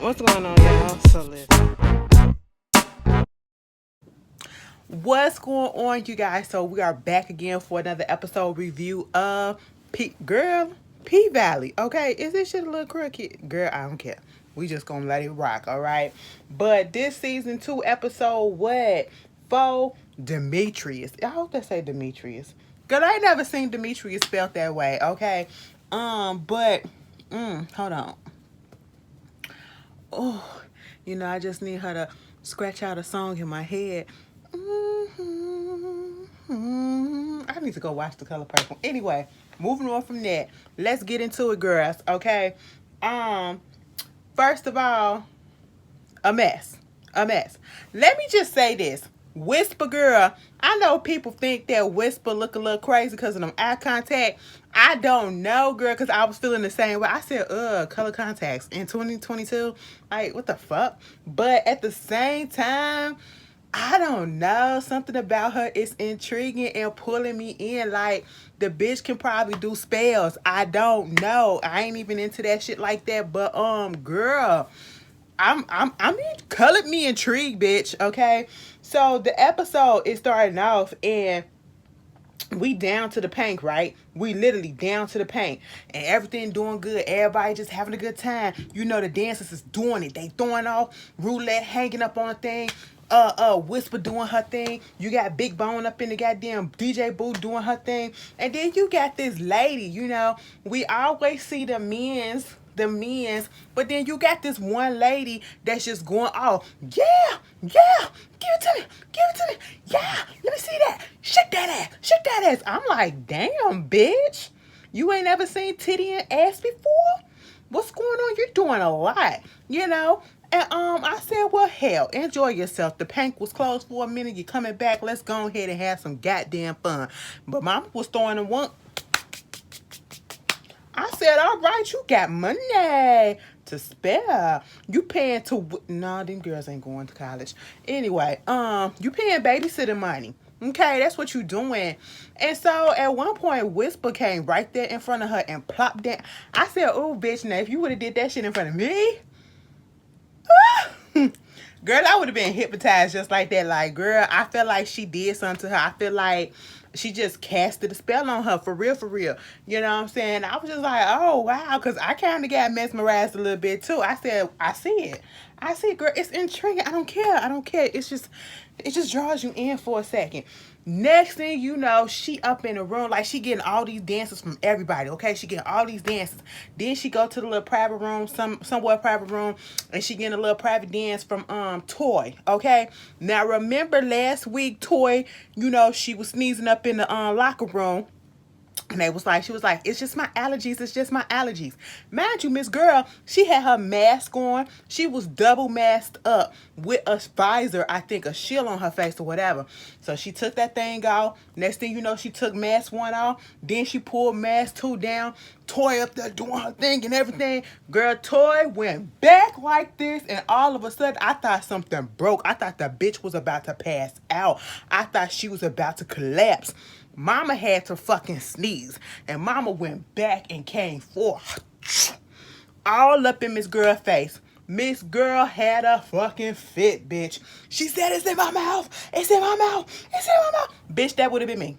What's going on, y'all? So listen. What's going on, you guys? So we are back again for another episode review of P Valley. Okay, is this shit a little crooked? Girl, I don't care. We just gonna let it rock, all right? But this season 2 episode, what? For Demethrius. I hope they say Demethrius. Girl, I ain't never seen Demethrius spelled that way, okay? But hold on. Oh, I just need her to scratch out a song in my head. I need to go watch The Color Purple. Anyway, moving on from that, let's get into it, girls. Okay. Um, First of all, a mess. A mess. Let me just say this. Whisper girl, I know people think that Whisper look a little crazy because of them eye contact. I don't know, girl, because I was feeling the same way. I said, color contacts in 2022. Like, what the fuck? But at the same time, I don't know. Something about her is intriguing and pulling me in. Like, the bitch can probably do spells. I don't know. I ain't even into that shit like that. But girl, I'm colored me intrigued, bitch. Okay, so the episode is starting off and we down to the paint, right? We literally down to the paint and everything doing good. Everybody just having a good time. The dancers is doing it. They throwing off roulette, hanging up on a thing. Whisper doing her thing. You got Big Bone up in the goddamn DJ booth doing her thing. And then you got this lady, we always see the men's, but then you got this one lady that's just going, oh, yeah, yeah, give it to me, give it to me, yeah, let me see that, shake that ass, shake that ass. I'm like, damn, bitch, you ain't ever seen titty and ass before? What's going on? You're doing a lot, And I said, well, hell, enjoy yourself. The paint was closed for a minute. You're coming back. Let's go ahead and have some goddamn fun. But mama was throwing the one. I said, all right, you got money to spare. You paying to no, them girls ain't going to college. Anyway, you paying babysitting money. Okay, that's what you doing. And so at one point, Whisper came right there in front of her and plopped down. I said, oh, bitch, now if you would have did that shit in front of me, girl, I would have been hypnotized just like that. Like, girl, I felt like she did something to her. I feel like she just casted a spell on her, for real, for real. You know what I'm saying? I was just like, oh, wow, because I kind of got mesmerized a little bit, too. I said, I see it. I see it, girl. It's intriguing. I don't care. I don't care. It just draws you in for a second. Next thing you know, she up in the room, like she getting all these dances from everybody, okay? She getting all these dances. Then she go to the little private room, somewhere private room, and she getting a little private dance from Toy, okay? Now remember last week, Toy, she was sneezing up in the locker room. And she was like, it's just my allergies. It's just my allergies. Mind you, Miss Girl, she had her mask on. She was double masked up with a visor, I think, a shield on her face or whatever. So she took that thing off. Next thing you know, she took mask 1 off. Then she pulled mask 2 down. Toy up there doing her thing and everything. Girl, Toy went back like this. And all of a sudden, I thought something broke. I thought the bitch was about to pass out. I thought she was about to collapse. Mama had to fucking sneeze. And mama went back and came forth. All up in Miss Girl's face. Miss Girl had a fucking fit, bitch. She said, it's in my mouth. It's in my mouth. It's in my mouth. Bitch, that would have been me.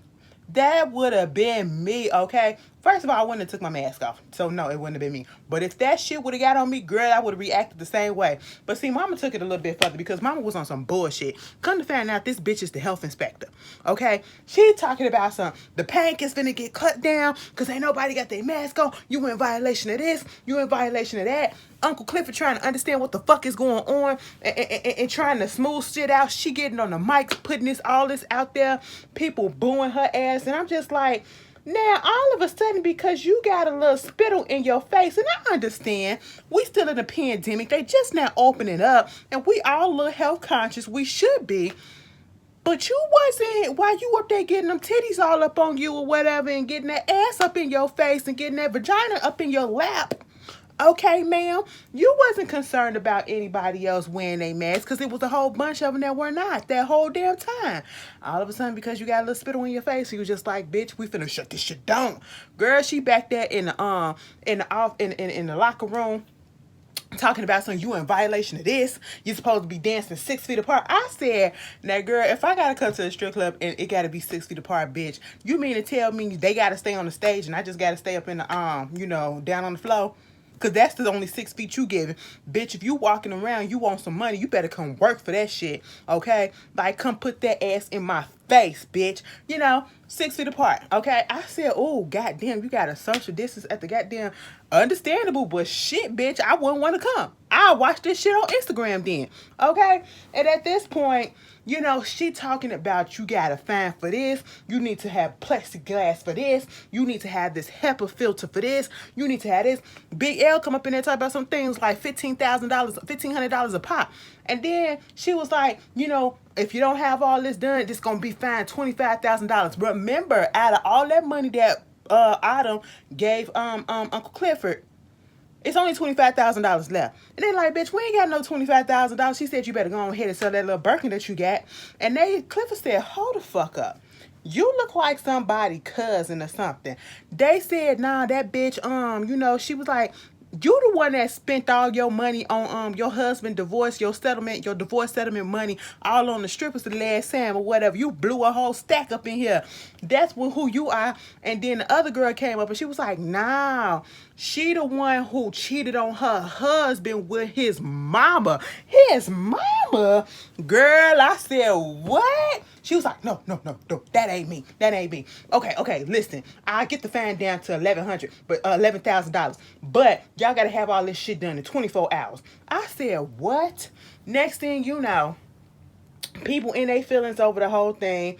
That would have been me, okay? First of all, I wouldn't have took my mask off. So, no, it wouldn't have been me. But if that shit would have got on me, girl, I would have reacted the same way. But see, mama took it a little bit further because mama was on some bullshit. Come to find out, this bitch is the health inspector, okay? She talking about the paint is finna get cut down because ain't nobody got their mask on. You in violation of this. You in violation of that. Uncle Clifford trying to understand what the fuck is going on and trying to smooth shit out. She getting on the mics, putting all this out there. People booing her ass. And I'm just like, now, all of a sudden, because you got a little spittle in your face, and I understand, we still in a pandemic. They just now opening up, and we all a little health conscious. We should be. But you wasn't, while you up there getting them titties all up on you or whatever, and getting that ass up in your face, and getting that vagina up in your lap. Okay, ma'am, you wasn't concerned about anybody else wearing a mask because it was a whole bunch of them that were not that whole damn time. All of a sudden, because you got a little spittle in your face, you was just like, bitch, we finna shut this shit down. Girl, she back there in the locker room talking about something, you in violation of this, you supposed to be dancing 6 feet apart. I said, now girl, if I gotta come to a strip club and it gotta be 6 feet apart, bitch, you mean to tell me they gotta stay on the stage and I just gotta stay up in the down on the floor? Cause that's the only 6 feet you giving. Bitch, if you walking around, you want some money, you better come work for that shit. Okay? Like, come put that ass in my face, bitch. 6 feet apart. Okay? I said, oh, goddamn, you got a social distance at the goddamn understandable, but shit, bitch, I wouldn't want to come. I'll watch this shit on Instagram then. Okay? And at this point, she talking about you got a fine for this. You need to have plexiglass for this. You need to have this HEPA filter for this. You need to have this. Big L come up in there talk about some things like $15,000, $1,500 a pop. And then she was like, if you don't have all this done, it's going to be fine, $25,000. Remember, out of all that money that Autumn gave Uncle Clifford, it's only $25,000 left. And they like, bitch, we ain't got no $25,000. She said, you better go ahead and sell that little Birkin that you got. And Clifford said, hold the fuck up. You look like somebody cousin or something. They said, nah, that bitch, she was like, you the one that spent all your money on your husband divorce, your divorce settlement money, all on the strippers the last time or whatever. You blew a whole stack up in here. That's who you are. And then the other girl came up and she was like, nah, she the one who cheated on her husband with his mama. His mama? Girl, I said, what? She was like, no, that ain't me. That ain't me. Okay, listen, I'll get the fine down to $1,100, but $11,000. But y'all gotta have all this shit done in 24 hours. I said, what? Next thing you know, people in their feelings over the whole thing.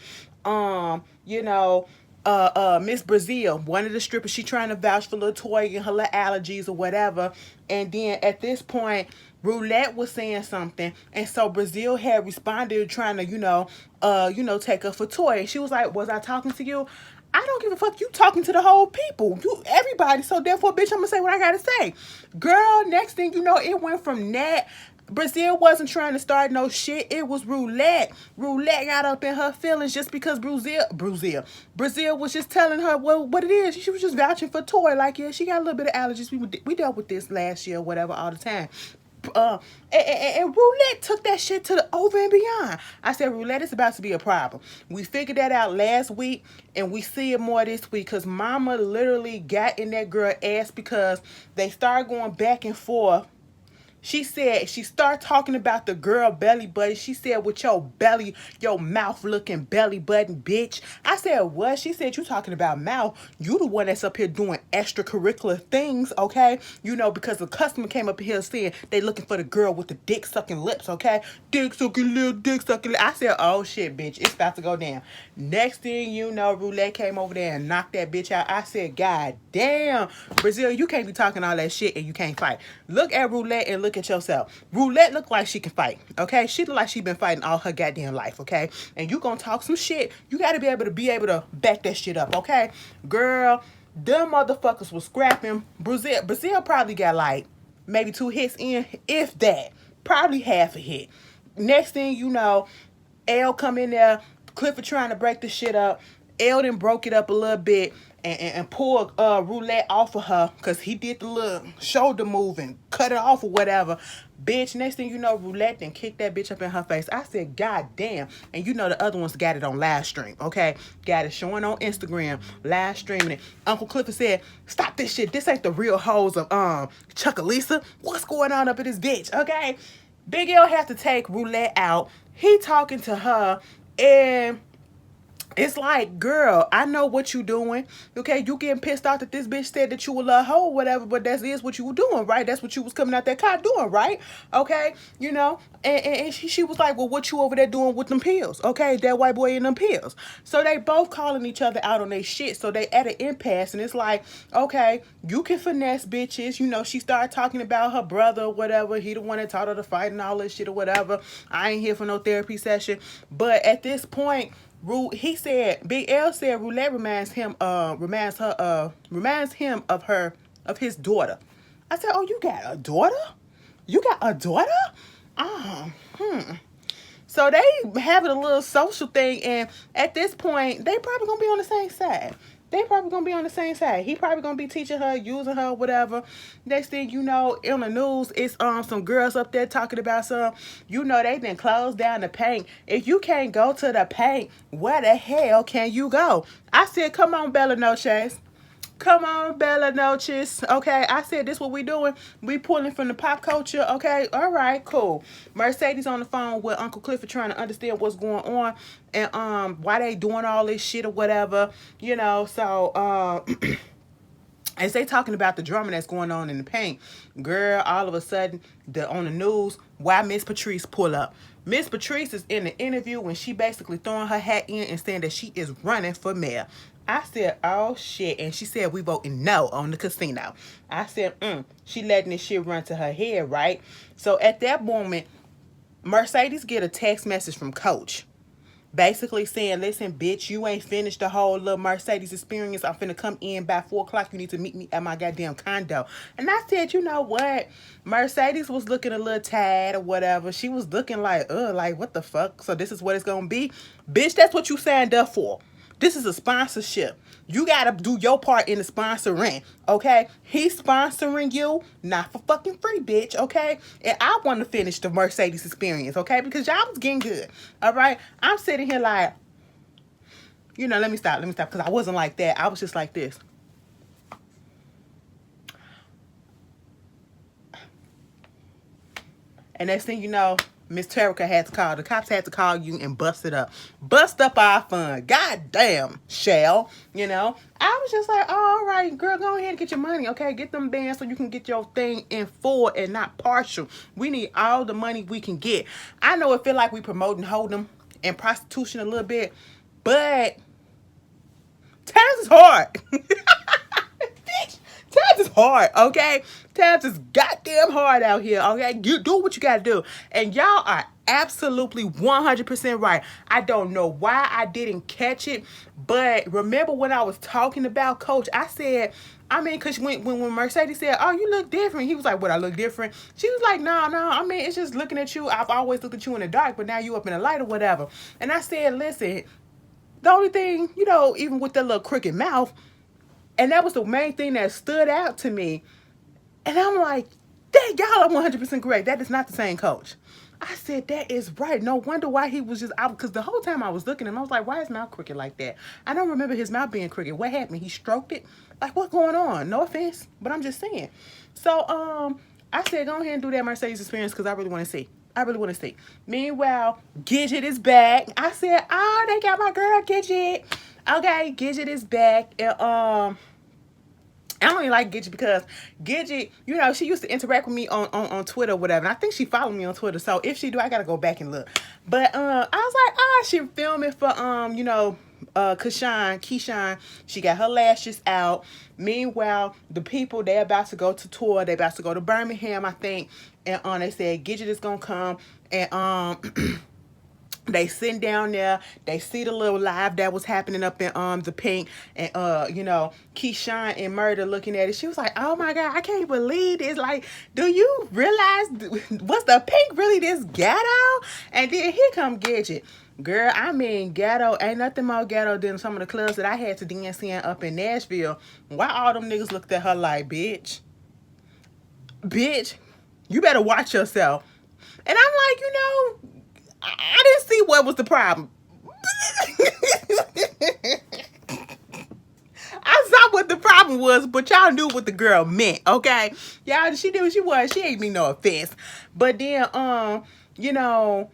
Miss Brazil, one of the strippers, she trying to vouch for little Toy and her little allergies or whatever. And then at this point, Roulette was saying something, and so Brazil had responded trying to, take her for Toy. She was like, was I talking to you? I don't give a fuck. You talking to the whole people, everybody. So therefore, bitch, I'm gonna say what I gotta say. Girl, next thing you know, it went from that. Brazil wasn't trying to start no shit. It was Roulette. Roulette got up in her feelings just because Brazil was just telling her what it is. She was just vouching for Toy. Like, yeah, she got a little bit of allergies. We dealt with this last year, whatever, all the time. And Roulette took that shit to the over and beyond. I said, Roulette is about to be a problem. We figured that out last week, and we see it more this week because Mama literally got in that girl ass because they started going back and forth. She said, she started talking about the girl belly button. She said, with your mouth looking belly button, bitch. I said, what? She said, you talking about mouth. You the one that's up here doing extracurricular things, okay? Because the customer came up here saying they looking for the girl with the dick sucking lips, okay? Dick sucking lips. I said, oh shit, bitch, it's about to go down. Next thing you know, Roulette came over there and knocked that bitch out. I said, God damn, Brazil, you can't be talking all that shit and you can't fight. Look at Roulette and look at yourself. Roulette look like she can fight, okay? She look like she been fighting all her goddamn life, okay? And you gonna talk some shit, you gotta be able to back that shit up, okay? Girl, them motherfuckers was scrapping. Brazil probably got like maybe 2 hits in, if that. Probably half a hit. Next thing you know, L come in there, Clifford trying to break the shit up. Eldon broke it up a little bit and pulled Roulette off of her because he did the little shoulder move and cut it off or whatever. Bitch, next thing you know, Roulette then kicked that bitch up in her face. I said, God damn. And the other ones got it on live stream, okay? Got it showing on Instagram, live streaming it. Uncle Clifford said, stop this shit. This ain't the real hoes of Chuckalisa. What's going on up in this bitch, okay? Big L has to take Roulette out. He talking to her and it's like, girl, I know what you doing. Okay, you getting pissed off that this bitch said that you were a hoe or whatever, but that is what you were doing, right? That's what you was coming out that car doing, right? Okay, and she was like, well, what you over there doing with them pills? Okay, that white boy in them pills. So they both calling each other out on their shit. So they at an impasse, and it's like, okay, you can finesse bitches. She started talking about her brother or whatever. He the one that taught her to fight and all this shit or whatever. I ain't here for no therapy session. But at this point, Big L said Roulette reminds him of his daughter. I said, oh, you got a daughter? You got a daughter? So they having a little social thing, and at this point, they probably gonna be on the same side. They probably gonna be on the same side. He probably gonna be teaching her, using her, whatever. Next thing you know, in the news, it's some girls up there talking about some. You know, they done closed down the paint. If you can't go to the paint, where the hell can you go? I said, come on, Bella Noches. Come on, Bella Noches. Okay, I said this what we doing. We pulling from the pop culture. Okay, all right, cool. Mercedes on the phone with Uncle Clifford trying to understand what's going on and why they doing all this shit or whatever. You know, so as they talking about the drama that's going on in the paint, girl, all of a sudden, on the news, why Miss Patrice pull up? Miss Patrice is in the interview when she basically throwing her hat in and saying that she is running for mayor. I said, oh shit. And she said, we voting no on the casino. I said, she letting this shit run to her head, right? So at that moment, Mercedes get a text message from Coach. Basically saying, listen, bitch, you ain't finished the whole little Mercedes experience. I'm finna come in by 4 o'clock. You need to meet me at my goddamn condo. And I said, you know what? Mercedes was looking a little tired or whatever. She was looking like what the fuck? So this is what it's gonna be? Bitch, that's what you signed up for. This is a sponsorship. You gotta do your part in the sponsoring, okay? He's sponsoring you, not for fucking free, bitch, okay? And I want to finish the Mercedes experience, okay? Because y'all was getting good, all right? I'm sitting here like, you know, let me stop, because I wasn't like that. I was just like this. And next thing you know, Miss Terica had to call. The cops had to call you and bust it up. Bust up our fun. God damn, Shell. You know? I was just like, oh, all right, girl, go ahead and get your money, okay? Get them bands so you can get your thing in full and not partial. We need all the money we can get. I know it feel like we promoting hold'em and prostitution a little bit, but times is hard. Bitch, times is hard, okay? Times is goddamn hard out here, okay? You do what you gotta do. And y'all are absolutely 100% right. I don't know why I didn't catch it, but remember when I was talking about Coach, I said, I mean, because when Mercedes said, oh, you look different, he was like, what, I look different? She was like, no, I mean, it's just looking at you. I've always looked at you in the dark, but now you up in the light or whatever. And I said, listen, the only thing, you know, even with that little crooked mouth, and that was the main thing that stood out to me. And I'm like, dang, y'all are 100% correct. That is not the same Coach. I said, that is right. No wonder why he was just out. Because the whole time I was looking at him, I was like, why is his mouth crooked like that? I don't remember his mouth being crooked. What happened? He stroked it? Like, what's going on? No offense, but I'm just saying. So, I said, go ahead and do that Mercedes experience because I really want to see. I really want to see. Meanwhile, Gidget is back. I said, oh, they got my girl Gidget. Okay, Gidget is back. And, I don't even like Gidget because Gidget, you know, she used to interact with me on Twitter or whatever. And I think she followed me on Twitter. So if she do, I got to go back and look. But I was like, oh, she filming for, you know, Keyshawn. She got her lashes out. Meanwhile, the people, they're about to go to tour. They're about to go to Birmingham, I think. And they said Gidget is going to come. And they sitting down there, they see the little live that was happening up in the pink, and you know, Keyshawn and Murder looking at it. She was like, oh my god, I can't believe this. Like, do you realize what's the pink really this ghetto? And then here come Gidget. Girl, I mean, ghetto ain't nothing more ghetto than some of the clubs that I had to dance in up in Nashville. Why all them niggas looked at her like, bitch, you better watch yourself. And I'm like, you know, I didn't see what was the problem. I saw what the problem was, but y'all knew what the girl meant, okay? Y'all, she knew what she was. She ain't mean no offense. But then, you know,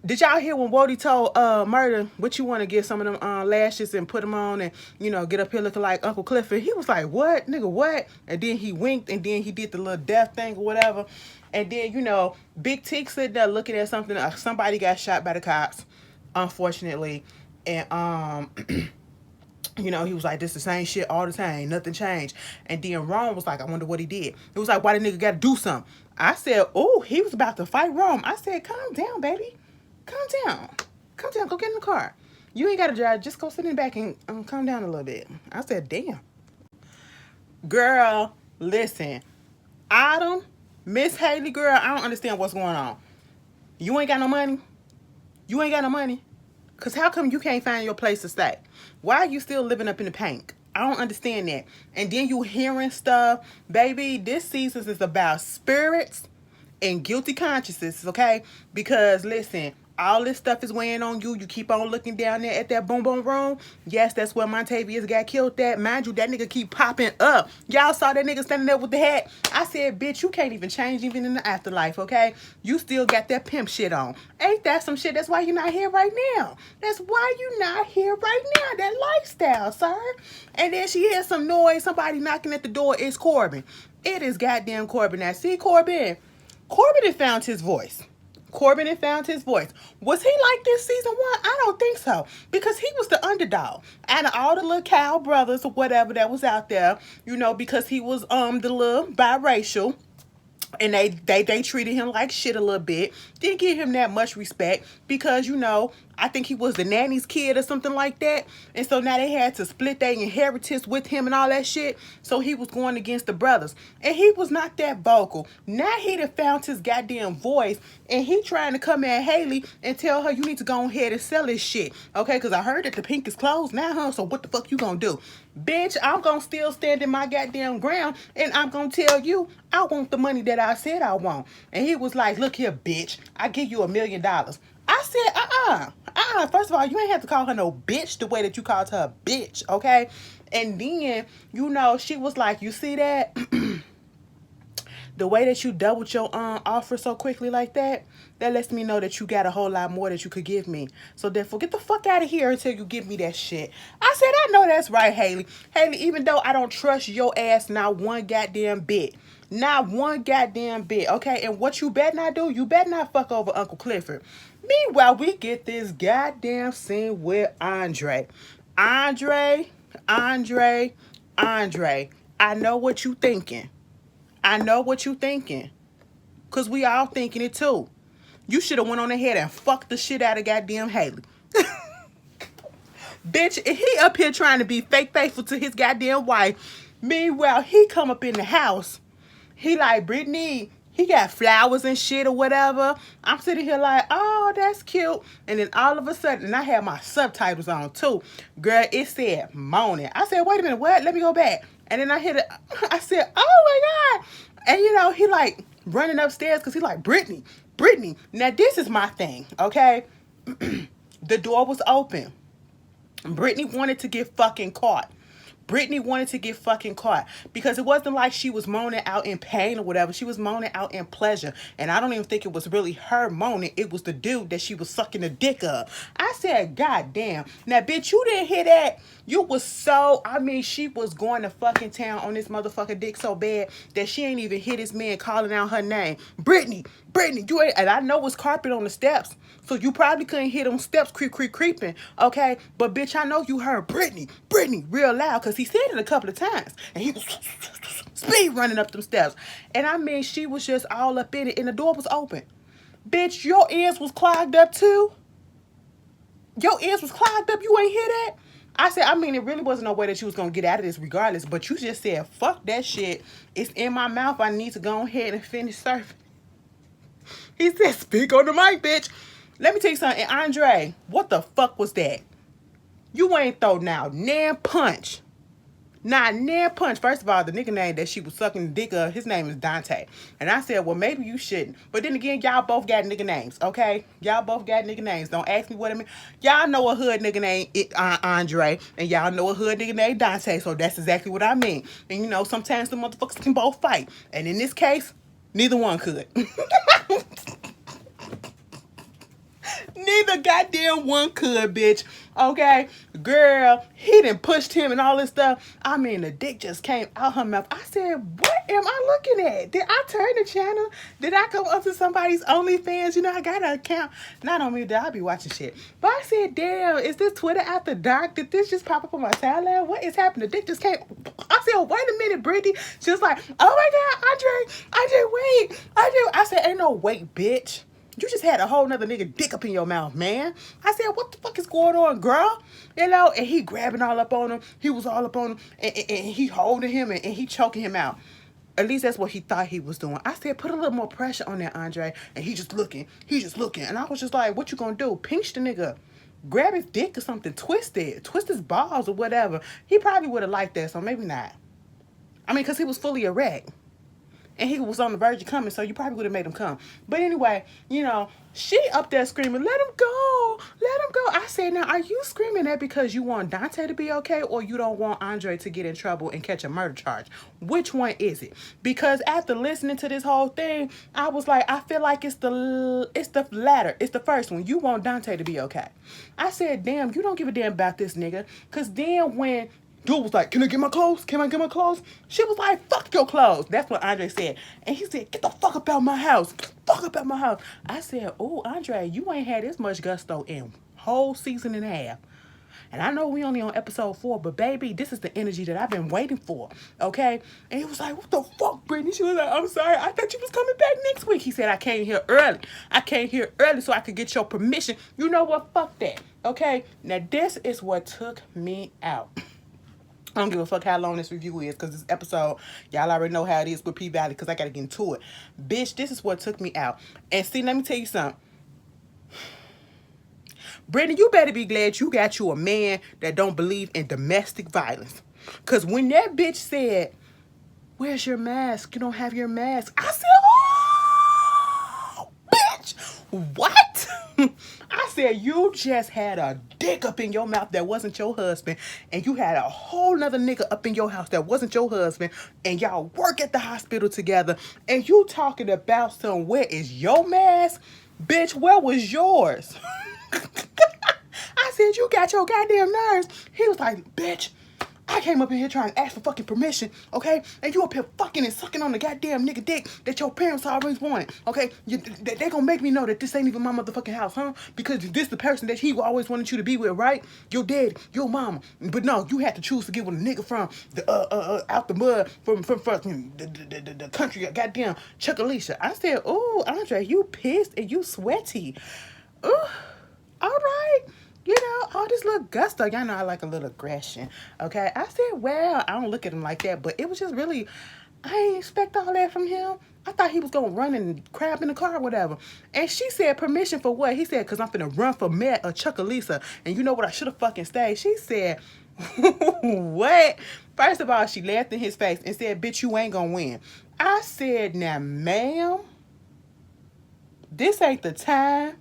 did y'all hear when Wody told Murder, what you want to get some of them lashes and put them on and, you know, get up here looking like Uncle Clifford? He was like, what? Nigga, what? And then he winked and then he did the little death thing or whatever. And then, you know, Big Teak sitting there looking at something. Somebody got shot by the cops, unfortunately. And, you know, he was like, this the same shit all the time. Nothing changed. And then Rome was like, I wonder what he did. It was like, why the nigga got to do something? I said, oh, he was about to fight Rome. I said, calm down, baby. Calm down. Calm down. Go get in the car. You ain't got to drive. Just go sit in the back and calm down a little bit. I said, damn. Girl, listen. Autumn, Miss Hailey, girl, I don't understand what's going on. You ain't got no money? You ain't got no money? Because how come you can't find your place to stay? Why are you still living up in the paint? I don't understand that. And then you hearing stuff. Baby, this season is about spirits and guilty consciences, okay? Because, listen, all this stuff is weighing on you. You keep on looking down there at that boom boom room. Yes, that's where Montavious got killed at. Mind you, that nigga keep popping up. Y'all saw that nigga standing there with the hat. I said, bitch, you can't even change even in the afterlife, okay? You still got that pimp shit on. Ain't that some shit? That's why you're not here right now. That's why you not here right now. That lifestyle, sir. And then she hears some noise. Somebody knocking at the door. It's Corbin. It is goddamn Corbin. Now, see, Corbin had found his voice. Corbin had found his voice. Was he like this season 1? I don't think so. Because he was the underdog. Out of all the little cow brothers or whatever that was out there, you know, because he was the little biracial. And they treated him like shit a little bit. Didn't give him that much respect because, you know, I think he was the nanny's kid or something like that. And so now they had to split their inheritance with him and all that shit. So he was going against the brothers. And he was not that vocal. Now he done found his goddamn voice. And he trying to come at Hailey and tell her you need to go ahead and sell this shit. Okay, because I heard that the pink is closed now, huh? So what the fuck you gonna do? Bitch, I'm gonna still stand in my goddamn ground. And I'm gonna tell you, I want the money that I said I want. And he was like, look here, bitch. I give you $1 million. I said, first of all, you ain't have to call her no bitch the way that you called her a bitch, okay? And then, you know, she was like, you see that? The way that you doubled your offer so quickly like that lets me know that you got a whole lot more that you could give me. So therefore, get the fuck out of here until you give me that shit. I said, I know that's right, Hailey. Hailey, even though I don't trust your ass not one goddamn bit. Not one goddamn bit, okay? And what you better not do, you better not fuck over Uncle Clifford. Meanwhile, we get this goddamn scene with Andre. Andre. I know what you thinking. I know what you thinking. Because we all thinking it too. You should have went on ahead and fucked the shit out of goddamn Hailey. Bitch, he up here trying to be fake faithful to his goddamn wife. Meanwhile, he come up in the house. He like, Brittany, he got flowers and shit or whatever. I'm sitting here like, oh, that's cute. And then all of a sudden, and I had my subtitles on too. Girl, it said moaning. I said, wait a minute, what? Let me go back. And then I hit it. I said, oh my God. And you know, he like running upstairs because he like, Brittany. Now this is my thing, okay? The door was open. Brittany wanted to get fucking caught. Because it wasn't like she was moaning out in pain or whatever. She was moaning out in pleasure. And I don't even think it was really her moaning. It was the dude that she was sucking the dick of. I said, God damn. Now, bitch, you didn't hear that? You was so, I mean, she was going to fucking town on this motherfucker dick so bad that she ain't even hit this man calling out her name. Brittany, you ain't, and I know it's carpet on the steps. So you probably couldn't hear them steps creeping, okay? But bitch, I know you heard Brittany, real loud, because he said it a couple of times. And he was speed running up them steps. And I mean, she was just all up in it, and the door was open. Bitch, your ears was clogged up too? Your ears was clogged up, you ain't hear that? I said, I mean, it really wasn't no way that you was going to get out of this regardless, but you just said, fuck that shit. It's in my mouth. I need to go ahead and finish surfing. He said, speak on the mic, bitch. Let me tell you something. And Andre, what the fuck was that? You ain't throw now nan punch. Not nan punch. First of all, the nigga name that she was sucking the dick of, his name is Dante. And I said, well, maybe you shouldn't. But then again, y'all both got nigga names, okay? Y'all both got nigga names. Don't ask me what I mean. Y'all know a hood nigga name Andre. And y'all know a hood nigga named Dante. So that's exactly what I mean. And you know, sometimes the motherfuckers can both fight. And in this case, neither one could. Neither goddamn one could, bitch. Okay? Girl, he done pushed him and all this stuff. I mean, the dick just came out her mouth. I said, what am I looking at? Did I turn the channel? Did I come up to somebody's OnlyFans? You know, I got an account. Not on me, that I'll be watching shit. But I said, damn, is this Twitter after dark? Did this just pop up on my timeline? What is happening? The dick just came. I said, wait a minute, Brittany. She was like, oh my God, Andre, wait. I said, ain't no wait, bitch. You just had a whole nother nigga dick up in your mouth, man. I said, what the fuck is going on, girl? You know, and he grabbing all up on him. He was all up on him, and he holding him, and he choking him out. At least that's what he thought he was doing. I said, put a little more pressure on that, Andre. And he just looking. And I was just like, what you gonna do? Pinch the nigga. grab his dick or something, twist his balls or whatever. He probably would have liked that, so maybe not. I mean, because he was fully erect. And he was on the verge of coming, so you probably would have made him come. But anyway, she up there screaming, let him go, let him go. I said, now, are you screaming that because you want Dante to be okay, or you don't want Andre to get in trouble and catch a murder charge? Which one is it? Because after listening to this whole thing, I was like, I feel like it's the latter. It's the first one. You want Dante to be okay. I said, damn, you don't give a damn about this nigga. Because then when dude was like, can I get my clothes? Can I get my clothes? She was like, fuck your clothes. That's what Andre said. And he said, get the fuck up out my house. Get the fuck up out my house. I said, oh, Andre, you ain't had this much gusto in whole season and a half. And I know we only on episode 4, but baby, this is the energy that I've been waiting for. Okay? And he was like, what the fuck, Brittany? She was like, I'm sorry. I thought you was coming back next week. He said, I came here early. I came here early so I could get your permission. You know what? Fuck that. Okay? Now, this is what took me out. I don't give a fuck how long this review is, because this episode, y'all already know how it is with P Valley, because I got to get into it. Bitch, this is what took me out. And see, let me tell you something. Brittany, you better be glad you got you a man that don't believe in domestic violence. Because when that bitch said, where's your mask? You don't have your mask. I said, oh, bitch, what? I said, you just had a dick up in your mouth that wasn't your husband, and you had a whole nother nigga up in your house that wasn't your husband, and y'all work at the hospital together, and you talking about some, where is your mask? Bitch, where was yours? I said, you got your goddamn nerves. He was like, bitch, I came up in here trying to ask for fucking permission, okay? And you up here fucking and sucking on the goddamn nigga dick that your parents always wanted, okay? They gonna make me know that this ain't even my motherfucking house, huh? Because this the person that he always wanted you to be with, right? Your daddy, your mama. But no, you had to choose to get with a nigga from the out the mud, from the country, goddamn Chuckalisa. I said, oh, Andre, you pissed and you sweaty. Ooh, all right. All this little gusto. Y'all know I like a little aggression. Okay? I said, well, I don't look at him like that, but it was just really, I didn't expect all that from him. I thought he was going to run and crab in the car or whatever. And she said, permission for what? He said, because I'm finna run for mayor of Chuckalisa. And you know what? I should have fucking stayed. She said, what? First of all, she laughed in his face and said, bitch, you ain't going to win. I said, now, ma'am, this ain't the time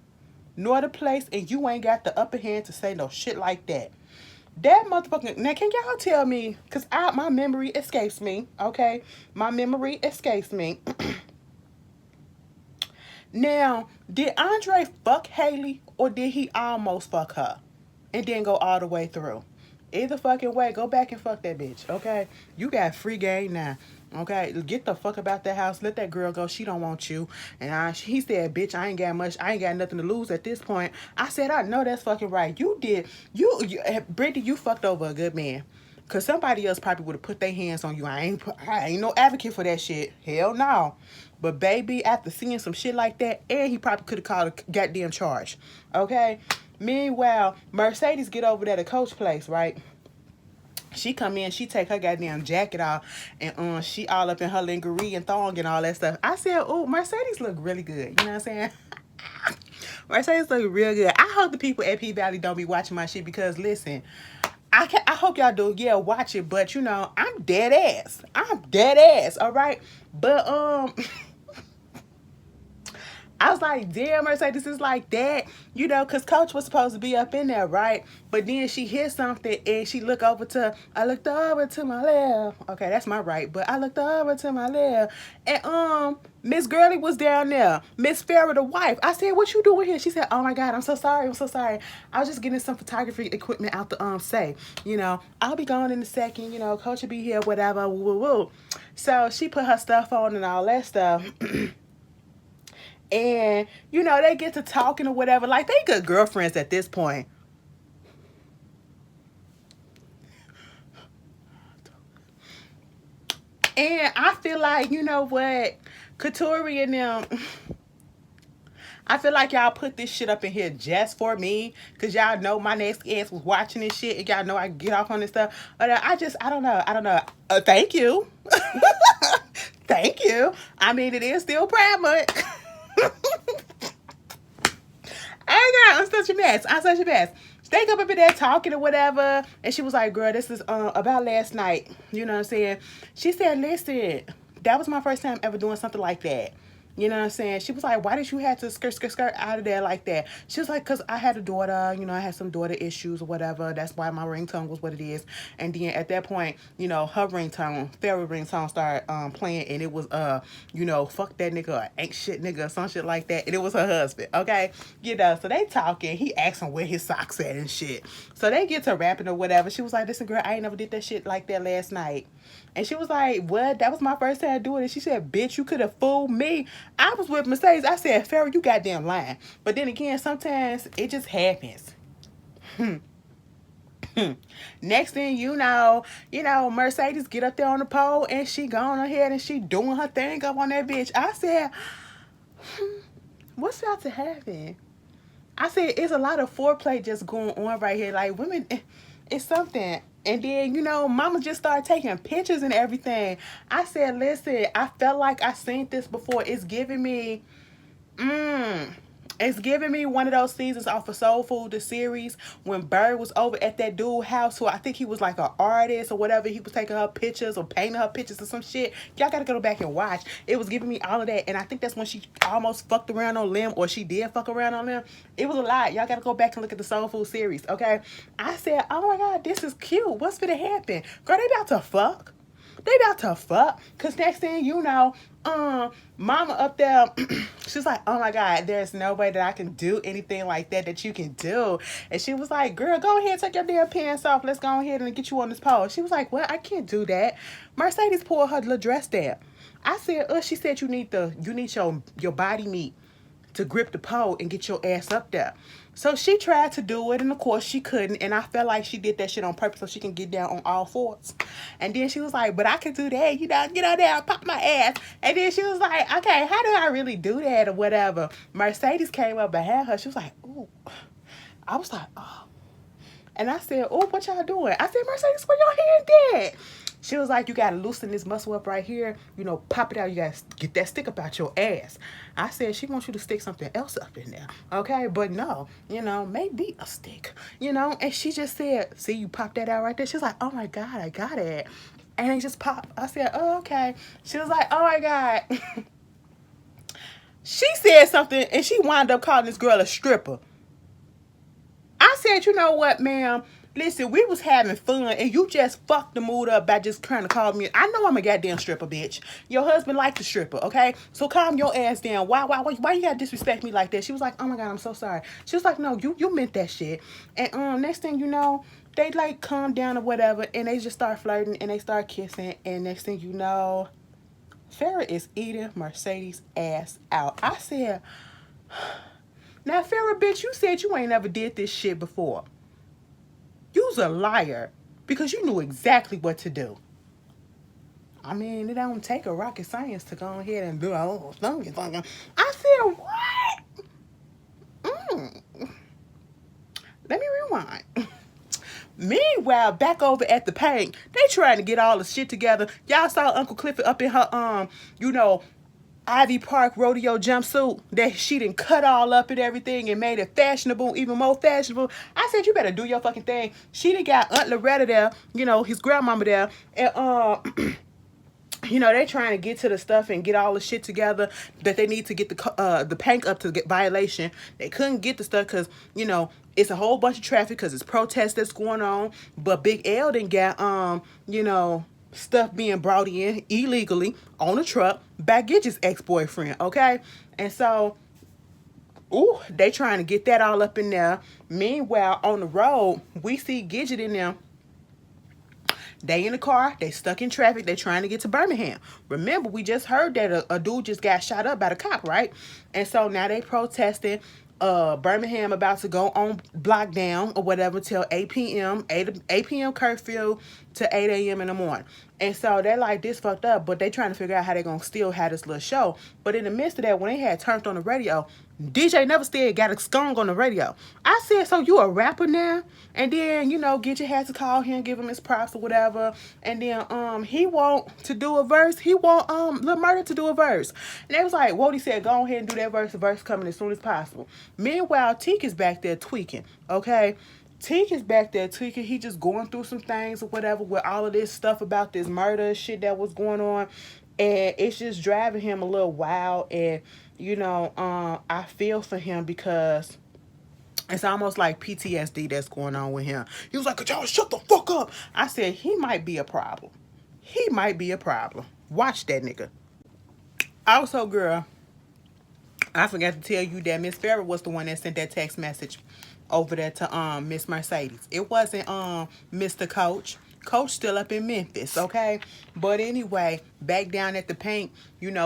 nor the place, and you ain't got the upper hand to say no shit like that. That motherfucking... Now, can y'all tell me, because my memory escapes me, okay? My memory escapes me. Now, did Andre fuck Hailey, or did he almost fuck her and then go all the way through? Either fucking way, go back and fuck that bitch, okay? You got free game now, okay? Get the fuck about that house. Let that girl go. She don't want you. And he said, bitch, I ain't got nothing to lose at this point. I said, I know that's fucking right. You did. Brittany, you fucked over a good man. Because somebody else probably would have put their hands on you. I ain't no advocate for that shit. Hell no. But baby, after seeing some shit like that, and he probably could have called a goddamn charge, okay? Meanwhile, Mercedes get over there to Coach place, right? She come in, she take her goddamn jacket off, and she all up in her lingerie and thong and all that stuff. I said, oh, Mercedes look really good. You know what I'm saying? Mercedes look real good. I hope the people at P Valley don't be watching my shit, because listen, I hope y'all do. Yeah, watch it, but I'm dead ass. I'm dead ass, all right? But I was like, damn, Mercedes is like that, because Coach was supposed to be up in there, right? But then she hears something, and she I looked over to my left. Okay, that's my right, but I looked over to my left, and Miss Girlie was down there, Miss Farrah, the wife. I said, what you doing here? She said, oh my God, I'm so sorry. I was just getting some photography equipment out the say. I'll be gone in a second. Coach will be here, whatever. Woo, woo, woo. So she put her stuff on and all that stuff. And, they get to talking or whatever. Like, they good girlfriends at this point. And I feel like, you know what? Katori and them... I feel like y'all put this shit up in here just for me, because y'all know my next ass was watching this shit, and y'all know I get off on this stuff. But I don't know. Thank you. Thank you. I mean, it is still Pride Month. I'm such a mess. They up in there talking or whatever, and she was like, "Girl, this is about last night." You know what I'm saying? She said, "Listen, that was my first time ever doing something like that." You know what I'm saying? She was like, "Why did you have to skirt out of there like that?" She was like, "Cause I had a daughter, you know, I had some daughter issues or whatever. That's why my ringtone was what it is." And then at that point, you know, her ringtone, Farrah ringtone started playing, and it was you know, fuck that nigga, or ain't shit nigga, or some shit like that. And it was her husband, okay? You know, so they talking, he asking where his socks at and shit. So they get to rapping or whatever. She was like, "Listen, girl, I ain't never did that shit like that last night." And she was like, "What? That was my first time doing it." She said, "Bitch, you could have fooled me. I was with Mercedes." I said, "Farrah, you goddamn lying." But then again, sometimes it just happens. Next thing you know, Mercedes get up there on the pole and she going ahead and she doing her thing up on that bitch. I said, what's about to happen? I said, it's a lot of foreplay just going on right here. Like, women, it's something. And then, you know, mama just started taking pictures and everything. I said, listen, I felt like I seen this before. It's giving me, it's giving me one of those seasons off of Soul Food, the series, when Bird was over at that dude's house, who I think he was like an artist or whatever. He was taking her pictures or painting her pictures or some shit. Y'all gotta go back and watch. It was giving me all of that. And I think that's when she almost fucked around on Lim, or she did fuck around on Lim. It was a lot. Y'all gotta go back and look at the Soul Food series, okay? I said, oh my God, this is cute. What's gonna happen? Girl, they about to fuck. They about to fuck. Cause next thing you know, mama up there, she's like, "Oh my God, there's no way that I can do anything like that you can do." And she was like, "Girl, go ahead, take your damn pants off. Let's go ahead and get you on this pole." She was like, "Well, I can't do that." Mercedes pulled her little dress down. I said, she said you need your body meat to grip the pole and get your ass up there. So she tried to do it, and of course she couldn't. And I felt like she did that shit on purpose so she can get down on all fours. And then she was like, "But I can do that, you know, get on there and pop my ass." And then she was like, "Okay, how do I really do that or whatever?" Mercedes came up behind her. She was like, "Ooh." I was like, "Oh." And I said, "Oh, what y'all doing?" I said, "Mercedes, where your hand at?" She was like, "You gotta loosen this muscle up right here. You know, pop it out. You gotta get that stick up out your ass." I said, "She wants you to stick something else up in there." Okay, but no, you know, maybe a stick, you know. And she just said, "See, you pop that out right there." She was like, "Oh my God, I got it." And it just popped. I said, "Oh, okay." She was like, "Oh my God." She said something and she wound up calling this girl a stripper. I said, "You know what, ma'am? Listen, we was having fun and you just fucked the mood up by just trying to call me. I know I'm a goddamn stripper, bitch. Your husband liked the stripper, okay? So calm your ass down. Why you gotta disrespect me like that?" She was like, "Oh my God, I'm so sorry." She was like, "No, you meant that shit." And next thing you know, they like calm down or whatever, and they just start flirting and they start kissing, and next thing you know, Farrah is eating Mercedes' ass out. I said, "Now, Farrah, bitch, you said you ain't never did this shit before. You's a liar because you knew exactly what to do." I mean, it don't take a rocket science to go ahead and do something. I said, "What?" Let me rewind. Meanwhile, back over at the paint, they trying to get all the shit together. Y'all saw Uncle Clifford up in her, you know, Ivy Park rodeo jumpsuit that she done cut all up and everything and made it fashionable, even more fashionable. I said, "You better do your fucking thing." She done got Aunt Loretta there, you know, his grandmama there, and you know, they trying to get to the stuff and get all the shit together that they need to get the paint up to get violation. They couldn't get the stuff because, you know, it's a whole bunch of traffic because it's protests that's going on. But Big L didn't get, you know, stuff being brought in illegally on a truck by Gidget's ex-boyfriend, okay? And so, ooh, they trying to get that all up in there. Meanwhile, on the road, we see Gidget in there. They in the car, they stuck in traffic, they trying to get to Birmingham. Remember, we just heard that a dude just got shot up by the cop, right? And so now they protesting. Birmingham about to go on lockdown or whatever till 8 p.m. 8 p.m. curfew to 8 a.m. in the morning. And so they're like, this fucked up, but they trying to figure out how they gonna still have this little show. But in the midst of that, when they had turned on the radio, DJ Neverstead got a skunk on the radio. I said, "So you a rapper now?" And then, you know, Gidget had to call him, give him his props or whatever. And then he want to do a verse. He want Lil Murda to do a verse. And they was like, Wody said, "Go ahead and do that verse. The verse coming as soon as possible." Meanwhile, Teak is back there tweaking, okay? Teak is back there tweaking. He just going through some things or whatever with all of this stuff about this murder shit that was going on. And it's just driving him a little wild. And, I feel for him because it's almost like PTSD that's going on with him. He was like, "Could y'all shut the fuck up?" I said, he might be a problem. He might be a problem. Watch that nigga. Also, girl, I forgot to tell you that Miss Farrah was the one that sent that text message over there to Miss Mercedes. It wasn't Mr. Coach. Coach still up in Memphis, okay? But anyway, back down at the paint,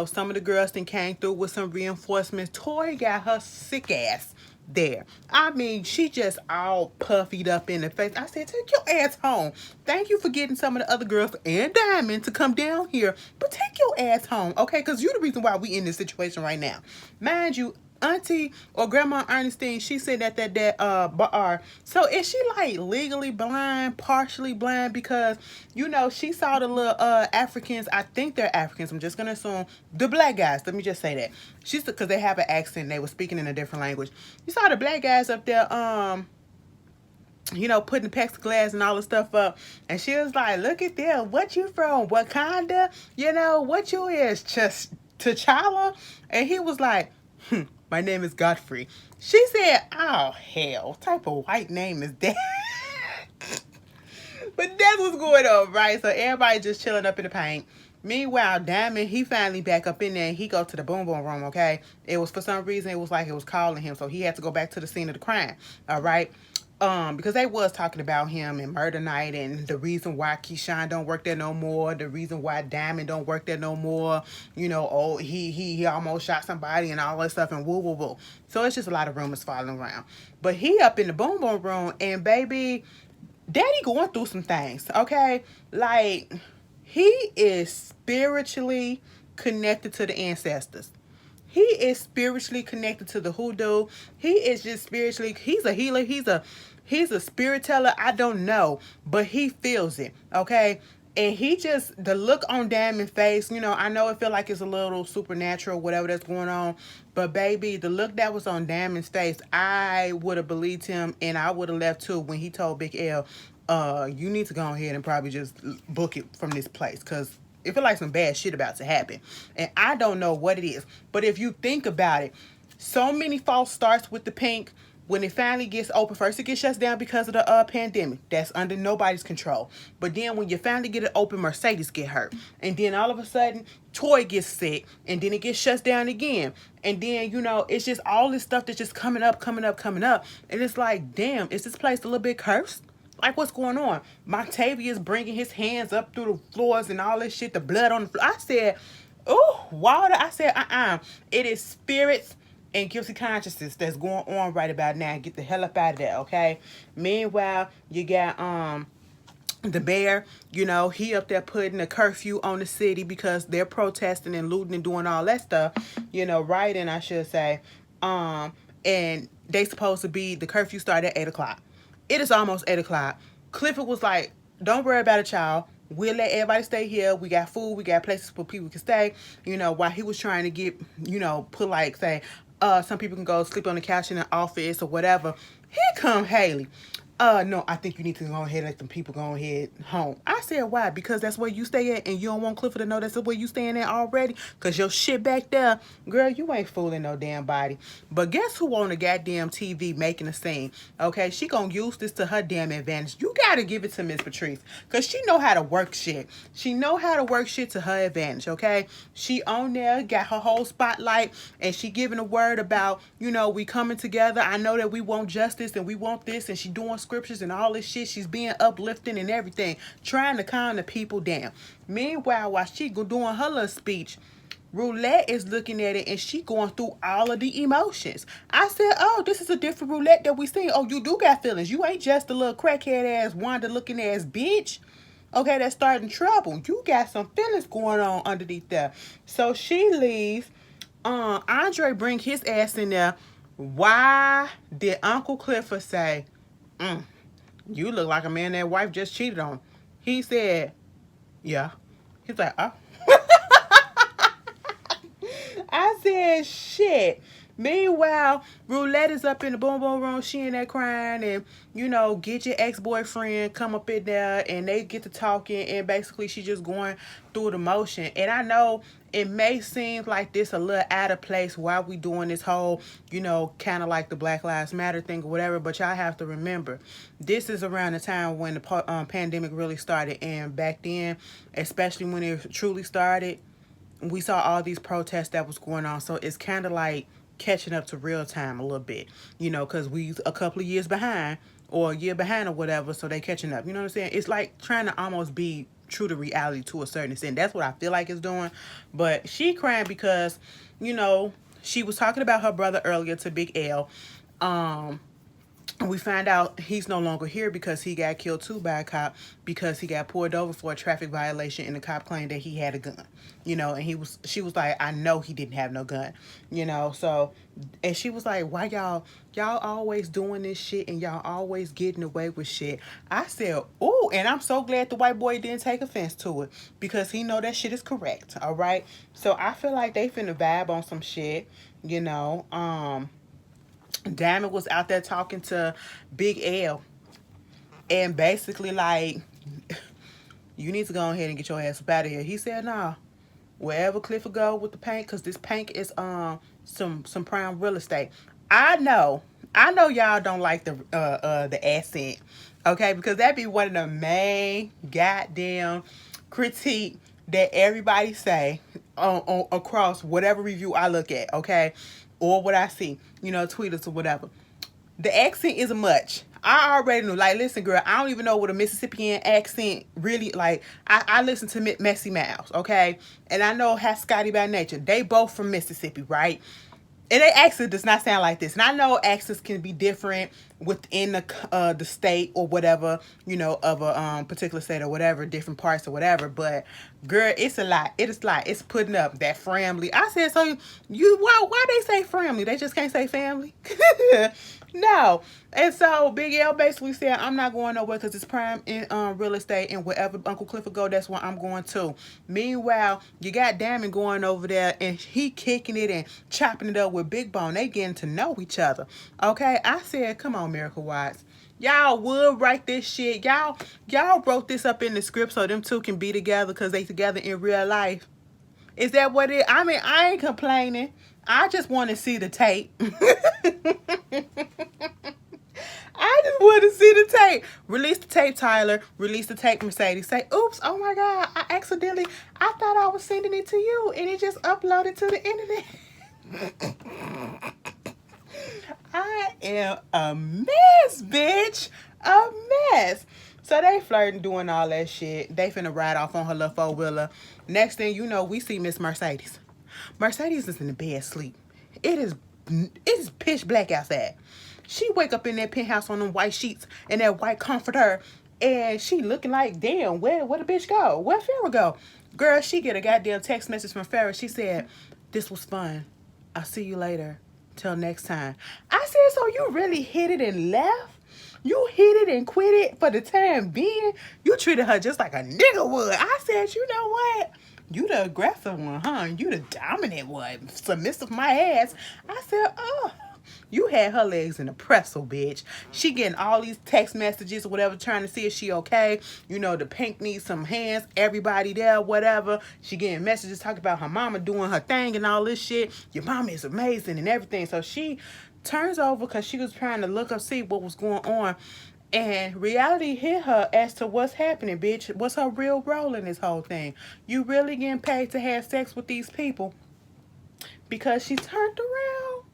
some of the girls then came through with some reinforcements. Tori got her sick ass there. I mean, she just all puffied up in the face. I said, take your ass home. Thank you for getting some of the other girls and Diamond to come down here, but take your ass home, okay? Because you're the reason why we in this situation right now. Mind you, Auntie or Grandma Ernestine, she said that bar. So is she like legally blind, partially blind? Because she saw the little Africans. I think they're Africans. I'm just gonna assume the black guys. Let me just say that she's because they have an accent. They were speaking in a different language. You saw the black guys up there. Putting the plexiglass and all the stuff up. And she was like, look at them. What you from? Wakanda? What you is? Just T'Challa? And he was like, my name is Godfrey. She said, oh, hell. What type of white name is that? But that's what's going on, right? So everybody just chilling up in the paint. Meanwhile, Diamond, he finally back up in there and he go to the boom boom room, okay? It was for some reason, it was like it was calling him. So he had to go back to the scene of the crime, all right? Because they was talking about him and murder night and the reason why Keyshawn don't work there no more, the reason why Diamond don't work there no more, he almost shot somebody and all that stuff and woo woo woo. So it's just a lot of rumors following around. But he up in the boom boom room and baby, Daddy going through some things, okay? Like, he is spiritually connected to the ancestors. He is spiritually connected to the hoodoo. He is just spiritually, he's a healer. He's a spirit teller. I don't know, but he feels it, okay? And he just, the look on Diamond's face, I know it feel like it's a little supernatural, whatever that's going on. But baby, the look that was on Diamond's face, I would have believed him and I would have left too when he told Big L, you need to go ahead and probably just book it from this place because it feel like some bad shit about to happen. And I don't know what it is. But if you think about it, so many false starts with the pink. When it finally gets open, first it gets shut down because of the pandemic. That's under nobody's control. But then when you finally get it open, Mercedes get hurt. And then all of a sudden, Toy gets sick. And then it gets shut down again. And then, it's just all this stuff that's just coming up. And it's like, damn, is this place a little bit cursed? Like, what's going on? Montavious bringing his hands up through the floors and all this shit, the blood on the floor. I said, oh, water. I said, It is spirits and guilty consciousness that's going on right about now. Get the hell up out of there, okay? Meanwhile, you got the bear, he up there putting a curfew on the city because they're protesting and looting and doing all that stuff, rioting, I should say. And they supposed to be, the curfew started at 8 o'clock. It is almost 8 o'clock. Clifford was like, don't worry about it, child. We'll let everybody stay here. We got food. We got places where people can stay. While he was trying to get, put like, say, some people can go sleep on the couch in the office or whatever. Here come Hailey. No, I think you need to go ahead and let them people go ahead home. I said, why? Because that's where you stay at and you don't want Clifford to know that's where you staying at already? Because your shit back there, girl, you ain't fooling no damn body. But guess who on the goddamn TV making a scene? Okay, she gonna use this to her damn advantage. You gotta give it to Miss Patrice because she know how to work shit. She know how to work shit to her advantage, okay? She on there, got her whole spotlight, and she giving a word about, we coming together. I know that we want justice and we want this, and she doing scriptures and all this shit. She's being uplifting and everything, trying to calm the people down. Meanwhile, while she doing her little speech, Roulette is looking at it and she going through all of the emotions. I said, oh, this is a different Roulette that we seen. Oh, you do got feelings. You ain't just a little crackhead ass, Wanda looking ass bitch. Okay, that's starting trouble. You got some feelings going on underneath there. So she leaves. Andre bring his ass in there. Why did Uncle Clifford say, you look like a man that wife just cheated on? He said, yeah. He's like, oh. I said, shit. Meanwhile, Roulette is up in the boom boom room. She in there crying, and get your ex boyfriend come up in there, and they get to talking, and basically she just going through the motion. And I know it may seem like this a little out of place while we doing this whole, kind of like the Black Lives Matter thing or whatever. But y'all have to remember, this is around the time when the pandemic really started, and back then, especially when it truly started, we saw all these protests that was going on. So it's kind of like catching up to real time a little bit, because we a couple of years behind or a year behind or whatever. So they catching up. You know what I'm saying? It's like trying to almost be true to reality to a certain extent. That's what I feel like it's doing. But she crying because, she was talking about her brother earlier to Big L. We find out he's no longer here because he got killed too by a cop because he got pulled over for a traffic violation, and the cop claimed that he had a gun, and she was like, I know he didn't have no gun, so, and she was like, why y'all always doing this shit and y'all always getting away with shit. I said, oh, and I'm so glad the white boy didn't take offense to it because he know that shit is correct. All right. So I feel like they finna vibe on some shit, Diamond was out there talking to Big L and basically like, you need to go ahead and get your ass up out of here. He said, nah, wherever Clifford go with the paint, because this paint is some prime real estate. I know y'all don't like the accent, okay, because that be one of the main goddamn critique that everybody say on across whatever review I look at, okay, or what I see, tweeters or whatever. The accent isn't much. I already knew. Like, listen, girl, I don't even know what a Mississippian accent really, like, I listen to Messy Mouse, okay? And I know how Scotty by nature. They both from Mississippi, right? And their accent does not sound like this. And I know accents can be different within the state or whatever, of a particular state or whatever, different parts or whatever. But girl, it's a lot. It is like it's putting up that family. I said, so why they say family? They just can't say family. No. And so Big L basically said, I'm not going nowhere because it's prime in real estate, and wherever Uncle Clifford go, that's where I'm going to. Meanwhile, you got Diamond going over there, and he kicking it and chopping it up with Big Bone. They getting to know each other. Okay, I said, come on, Miracle Watts. Y'all would write this shit. Y'all wrote this up in the script so them two can be together because they together in real life. Is that what it? I mean, I ain't complaining. I just want to see the tape. I just want to see the tape. Release the tape, Tyler. Release the tape, Mercedes. Say, oops, oh my God, I thought I was sending it to you, and it just uploaded to the internet. I am a mess, bitch. A mess. So they flirting, doing all that shit. They finna ride off on her little four-wheeler. Next thing you know, we see Miss Mercedes. Mercedes is in the bed asleep. It is pitch black outside. She wake up in that penthouse on them white sheets and that white comforter, and she looking like, damn, where the bitch go? Where Farrah go? Girl, she get a goddamn text message from Farrah. She said, this was fun. I'll see you later. Till next time. I said, so you really hit it and left? You hit it and quit it for the time being? You treated her just like a nigga would. I said, you know what? You the aggressive one, huh? You the dominant one. Submissive my ass. I said, oh. You had her legs in a pretzel, bitch. She getting all these text messages or whatever, trying to see if she okay. The pink needs some hands. Everybody there, whatever. She getting messages talking about her mama doing her thing and all this shit. Your mama is amazing and everything. So she turns over because she was trying to look up, see what was going on. And reality hit her as to what's happening, bitch. What's her real role in this whole thing? You really getting paid to have sex with these people because she turned around.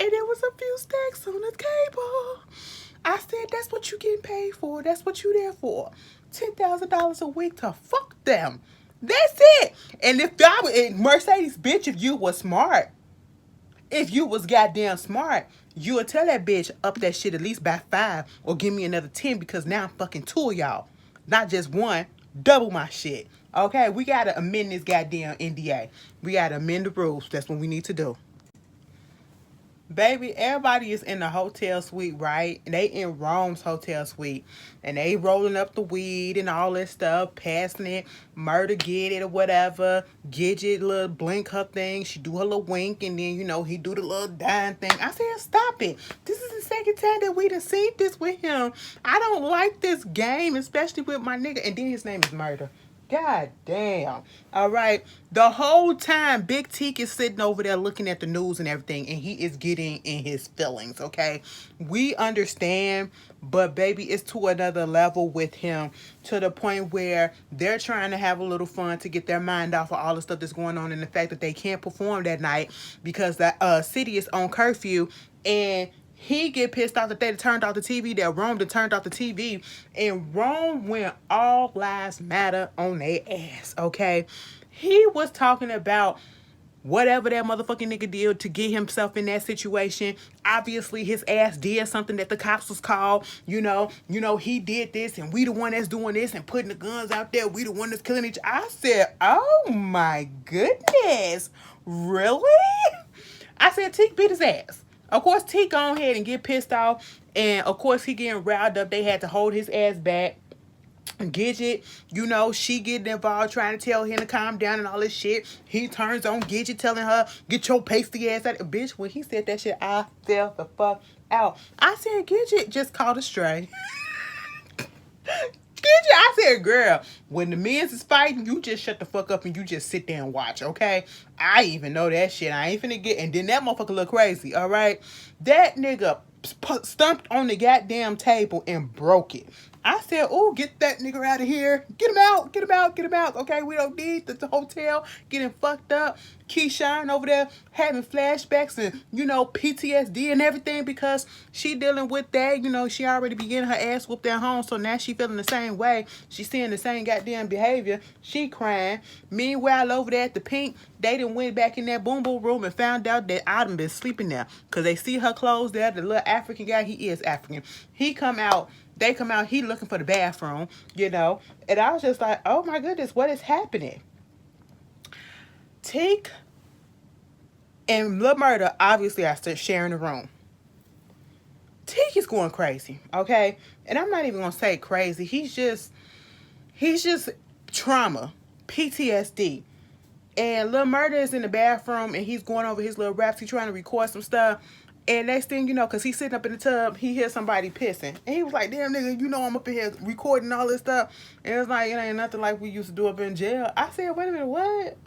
And there was a few stacks on the table. I said, that's what you getting paid for. That's what you there for. $10,000 a week to fuck them. That's it. And if I was Mercedes, bitch, if you was smart, if you was goddamn smart, you would tell that bitch up that shit at least by 5 or give me another 10 because now I'm fucking 2 of y'all. Not just one. Double my shit. Okay? We got to amend this goddamn NDA. We got to amend the rules. That's what we need to do. Baby, everybody is in the hotel suite, right? They in Rome's hotel suite. And they rolling up the weed and all this stuff, passing it, murder get it or whatever. Gidget little blink her thing. She do her little wink and then, he do the little dying thing. I said, stop it. This is the second time that we done seen this with him. I don't like this game, especially with my nigga. And then his name is Murder. God damn. All right. The whole time, Big Teak is sitting over there looking at the news and everything, and he is getting in his feelings, okay? We understand, but baby, it's to another level with him to the point where they're trying to have a little fun to get their mind off of all the stuff that's going on and the fact that they can't perform that night because the city is on curfew, and he get pissed off that they turned off the TV, that Rome turned off the TV, and Rome went all lives matter on their ass, okay? He was talking about whatever that motherfucking nigga did to get himself in that situation. Obviously, his ass did something that the cops was called. He did this, and we the one that's doing this and putting the guns out there. We the one that's killing each other. I said, oh my goodness, really? I said, Teak beat his ass. Of course, Teak go ahead and get pissed off. And, of course, he getting riled up. They had to hold his ass back. Gidget, she getting involved trying to tell him to calm down and all this shit. He turns on Gidget telling her, get your pasty ass out. Bitch, when he said that shit, I fell the fuck out. I said, Gidget just called a stray. I said, girl, when the men's is fighting, you just shut the fuck up and you just sit there and watch, okay? I even know that shit. I ain't finna get, and then that motherfucker look crazy, all right? That nigga stumped on the goddamn table and broke it. I said, oh, get that nigga out of here. Get him out, get him out, get him out. Okay, we don't need the hotel getting fucked up. Keyshawn over there having flashbacks and, PTSD and everything because she dealing with that. She already be getting her ass whooped at home, so now she feeling the same way. She seeing the same goddamn behavior. She crying. Meanwhile, over there at the Pink, they done went back in that boom boom room and found out that I done been sleeping there because they see her clothes there. The little African guy, he is African. He come out. They come out, he looking for the bathroom, And I was just like, oh my goodness, what is happening? Teak and Lil Murder obviously are still sharing the room. Teak is going crazy, okay? And I'm not even going to say crazy. He's just trauma, PTSD. And Lil Murder is in the bathroom and he's going over his little raps. He's trying to record some stuff. And next thing because he's sitting up in the tub, he hears somebody pissing. And he was like, damn, nigga, I'm up in here recording all this stuff. And it was like, it ain't nothing like we used to do up in jail. I said, wait a minute, what?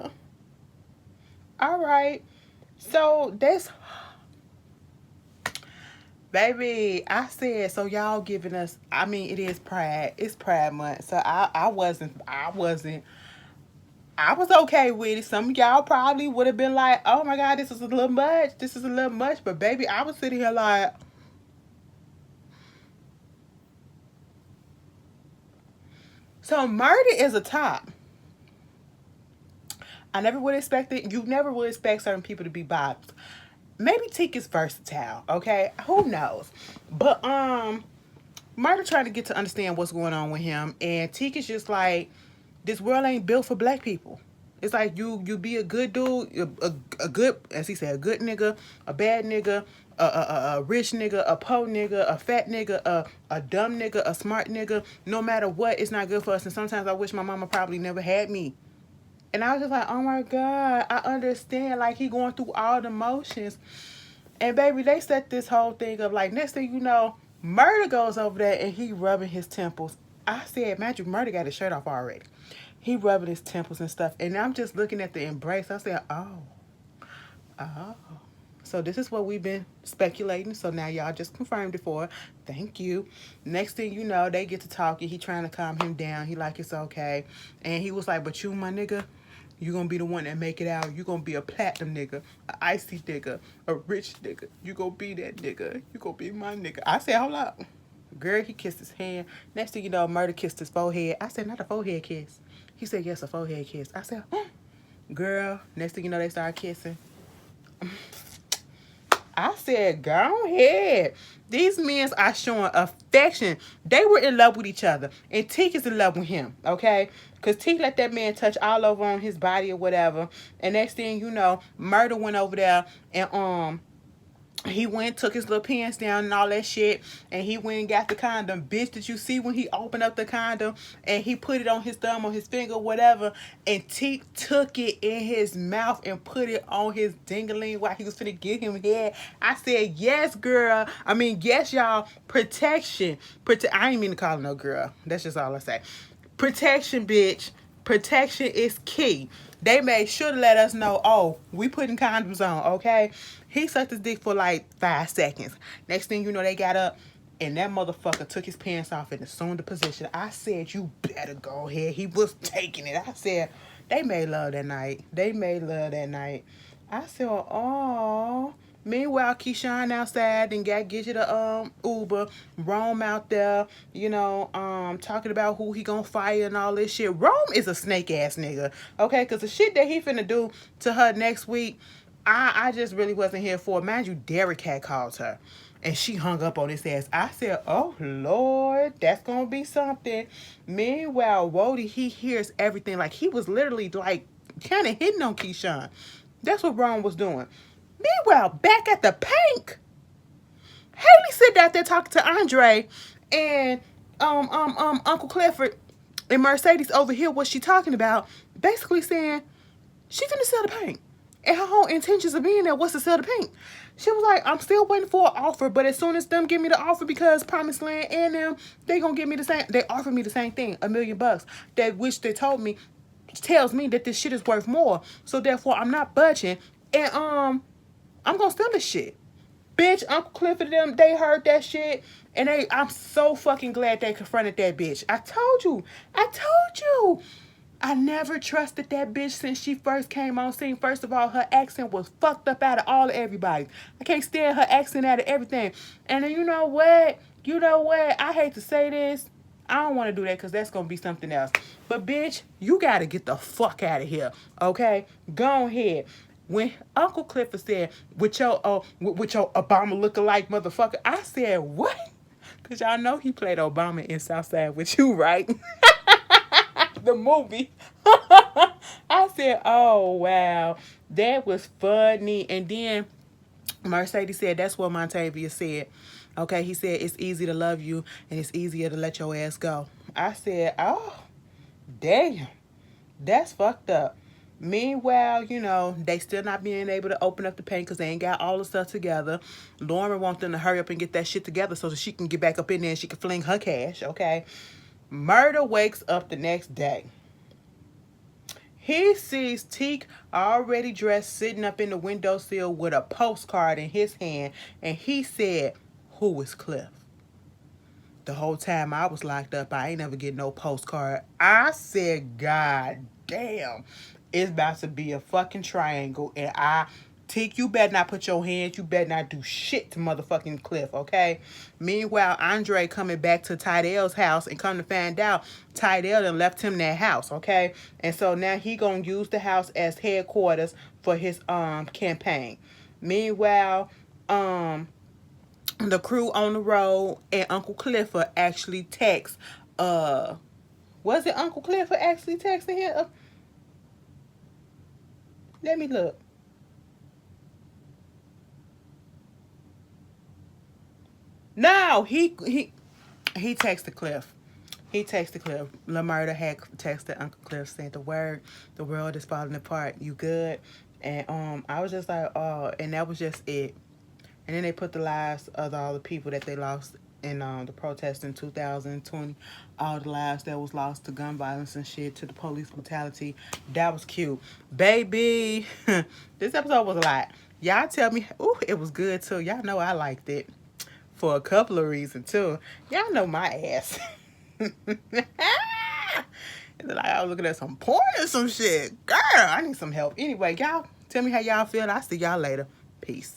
All right. So that's... Baby, I said, so y'all giving us... I mean, it is Pride. It's Pride Month. So I was okay with it. Some of y'all probably would have been like, oh my God, this is a little much. This is a little much. But baby, I was sitting here like, so murder is a top. I never would expect it. You never would expect certain people to be bots. Maybe Teak is versatile, okay? Who knows? But Murder trying to get to understand what's going on with him. And Teak is just like, this world ain't built for black people. It's like you be a good dude, a good, as he said, a good nigga, a bad nigga, a rich nigga, a poor nigga, a fat nigga, a dumb nigga, a smart nigga. No matter what, it's not good for us. And sometimes I wish my mama probably never had me. And I was just like, oh my God, I understand. Like, he going through all the motions. And baby, they set this whole thing up. Like, next thing you know, Murder goes over there and he rubbing his temples. I said, Magic Murder got his shirt off already. He rubbing his temples and stuff. And I'm just looking at the embrace. I said, oh. So this is what we've been speculating. So now y'all just confirmed it for her. Thank you. Next thing you know, they get to talking. He trying to calm him down. He like, it's okay. And he was like, but you, my nigga, you gonna be the one that make it out. You gonna be a platinum nigga, a icy nigga, a rich nigga. You gonna be that nigga. You gonna be my nigga. I said, hold up. Girl, he kissed his hand. Next thing you know, Murder kissed his forehead. I said, not a forehead kiss. He said, yes, a forehead kiss. I said, girl. Next thing you know, they started kissing. I said, go ahead. These men are showing affection. They were in love with each other. And Teak is in love with him, okay? Because Teak let that man touch all over on his body or whatever. And next thing you know, Murder went over there and he went, took his little pants down and all that shit, and he went and got the condom. Bitch, did you see when he opened up the condom and he put it on his thumb, on his finger, whatever, and Teak took it in his mouth and put it on his dingling while he was finna give him head? I said, yes, girl. I mean, yes, y'all. Protection. I ain't mean to call her no girl. That's just all I say. Protection, bitch. Protection is key. They made sure to let us know, oh, we putting condoms on, okay? He sucked his dick for like 5 seconds. Next thing you know, they got up and that motherfucker took his pants off and assumed the position. I said, you better go ahead. He was taking it. I said, they made love that night. They made love that night. I said, oh. Meanwhile, Keyshawn outside and get you the Uber, Rome out there, you know, talking about who he gonna fire and all this shit. Rome is a snake ass nigga, okay? Cause the shit that he finna do to her next week, I just really wasn't here for. Mind you, Derek had called her, and she hung up on his ass. I said, oh Lord, that's gonna be something. Meanwhile, Wody, he hears everything. Like he was literally like kind of hitting on Keyshawn. That's what Rome was doing. Meanwhile, back at the Pink, Hailey sitting out there talking to Andre and Uncle Clifford and Mercedes over here. What she talking about? Basically saying she finna sell the paint, and her whole intentions of being there was to sell the paint. She was like, I'm still waiting for an offer, but as soon as them give me the offer, because Promised Land and them, they gonna give me the same. They offered me the same thing, $1 million. That which they told me tells me that this shit is worth more. So therefore, I'm not budging, and I'm gonna steal this shit. Bitch, Uncle Clifford and them, they heard that shit. And I'm so fucking glad they confronted that bitch. I told you. I never trusted that bitch since she first came on scene. First of all, her accent was fucked up out of all of everybody. I can't stand her accent out of everything. And then you know what? I hate to say this. I don't want to do that because that's going to be something else. But bitch, you got to get the fuck out of here. Okay? Go ahead. When Uncle Clifford said, with your Obama lookalike motherfucker, I said, what? Because y'all know he played Obama in Southside with you, right? The movie. I said, oh, wow. That was funny. And then Mercedes said, that's what Montavia said. Okay, he said, it's easy to love you and it's easier to let your ass go. I said, oh, damn. That's fucked up. Meanwhile, you know, they still not being able to open up the paint because they ain't got all the stuff together. Lauren wants them to hurry up and get that shit together so that she can get back up in there and she can fling her cash, okay? Murder wakes up the next day. He sees Teak already dressed sitting up in the windowsill with a postcard in his hand, and he said, who is Cliff? The whole time I was locked up, I ain't never get no postcard. I said, God damn, it's about to be a fucking triangle. And Teak, you better not put your hands, you better not do shit to motherfucking Cliff, okay? Meanwhile, Andre coming back to Tydell's house and come to find out Tydell done left him that house, okay? And so now he gonna use the house as headquarters for his campaign. Meanwhile, the crew on the road and Uncle Clifford actually texts, was it Uncle Clifford actually texting him? Let me look. No, he texted Cliff. He texted Cliff. LaMurda had texted Uncle Cliff saying the world is falling apart. You good? And I was just like, oh, and that was just it. And then they put the lives of all the people that they lost in the protest in 2020. All the lives that was lost to gun violence and shit, to the police brutality. That was cute. Baby, this episode was a lot. Y'all tell me, ooh, it was good too. Y'all know I liked it. For a couple of reasons too. Y'all know my ass. Like I was looking at some porn or some shit. Girl, I need some help. Anyway, y'all tell me how y'all feel. I'll see y'all later. Peace.